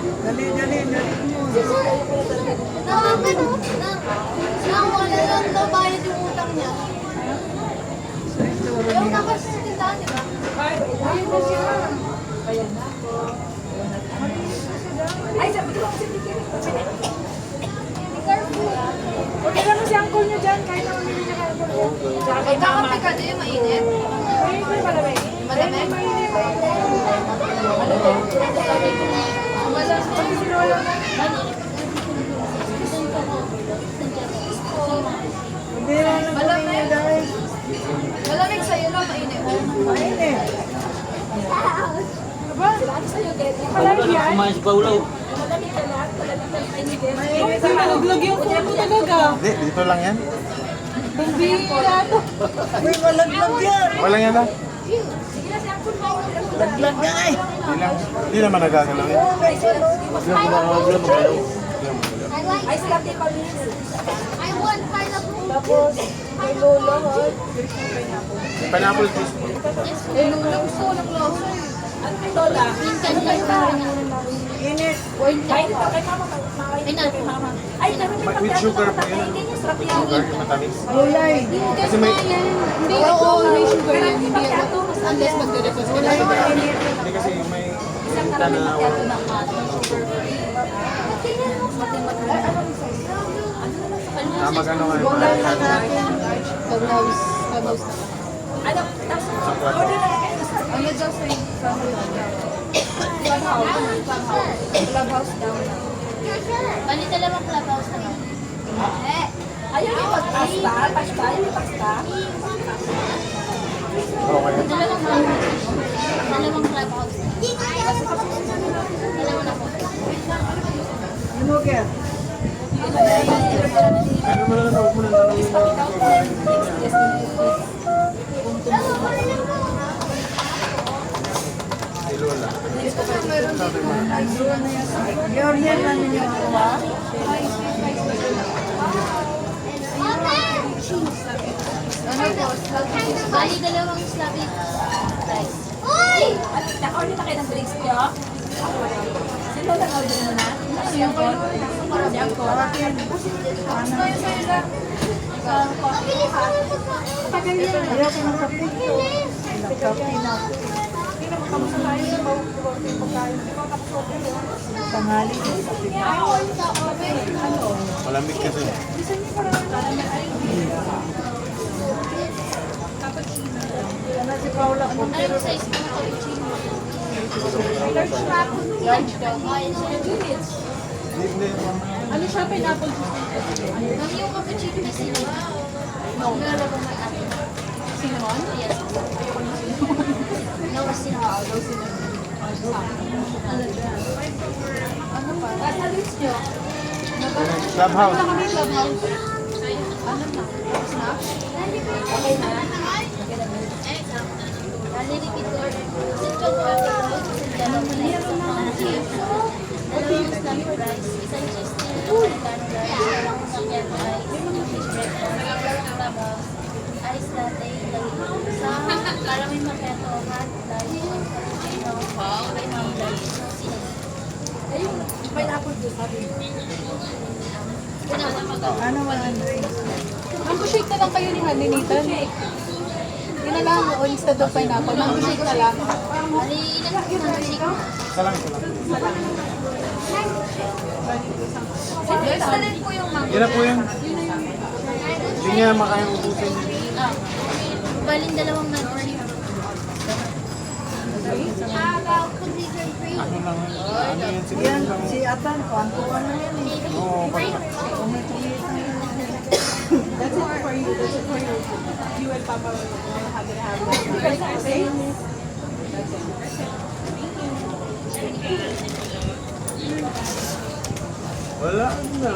Dali, dali, dali mo. Wala lang daw bayad yung utang niya. Yung nakasitindahan, di ba? Ayun na siya. Ayan na. Ay, sabi ko kasi hindi kayo. Huwag ka mo si uncle niyo dyan. Kahit naman hindi niya kaya po. Tsaka kay mama. Magkakape ka din, mainit. Ay, may malamig. Malamig? Mainit. Pag sinulo na. Hindi na naman niya dahil. Malamig sa'yo lang, mainit. Mainit. Aba, sa'yo, Get. Malamig yan. Kumain si Paulo. Malamig ka lang. Mainit na nalaglag yung phone mo talaga. Hindi, dito lang yan. Bira to. Uy, malaglag yan. Walang yan ah. Sige na si uncle mo. Laglag nga eh. Hindi naman nagagalaw yan. Ay, slap din kami. I want pineapple. Tapos, may lolo. Pineapple juice po. Eh, nung gusto ko ng lasa eh. Lola. Minsan kayo parang Init. Kain ito kay mama. Makain ito kay mama. Ay, naman yung With sugar po yun. Hindi niya sarap yan. Sugar, yung matamis. Gulay. Kasi may, Hindi, oo, may sugar yan. Hindi ako. Unless magre-request ka Gulay lang. mainit. hindi kasi yung may kita na mag-ano nga yung Gulay na natin. Pag-house na ba? Ano? Tapos, order na kayo sa Ano daw sa'yo? clubhouse daw. Bali dalawang clubhouse na lang. Ayaw yung pasta? Pasta? Ayaw yung pasta? Okay. Dalawang clubhouse. Dalawa na po. Ano mo, Ger? Ano mo na huwag mo na tanongin. Si Lola. Ger, yan na ninyo kuha. Ano po? Bali dalawang slabby rice. Naka-order na kayo ng drinks niyo? Sino nag-order mo na? Si Uncle? Si Uncle? Ayaw ko ng kape. Kape na. Tanghali ng kape. Malamig kasi. Ano si Paula po? Anong size mo cappuccino? Large daw. Hindi. Ano siya? Pineapple juice? Ma'am, yung cappuccino na cinnamon. No. Meron akong may atin. Cinnamon? Yes. No cinnamon. No cinnamon. Ano pa? Sa drinks nyo? Clubhouse. Kami clubhouse. Ano na? Snack? Okay na? Nalilipid ko order ko. Sinchong coffee, dalawang slice of monkey. Dalawang snack rice, isang cheese steak, Americano rice, sakyan rice, fish breakfast, clubhouse, ice latte, sa caramel macchiato, hot rice, cappuccino, may mom rice, Ayun, pineapple juice. Sabi. Ano 100? Mango shake na lang kayo ni Honey Nathan. Yun na lang, o instead of pineapple, mango shake na lang. Ali, ilan yung mango shake? Salang. Basta din po yung mango. Yan na po yan. Hindi niya makayang ubusin. Baling dalawang mango shake. Ano lang. Ano yan? Sige Yan, lang. si Atan, kwantuan na yan eh. Oo, pag- That's it for you. That's it for you. You and Papa will have to have Wala na.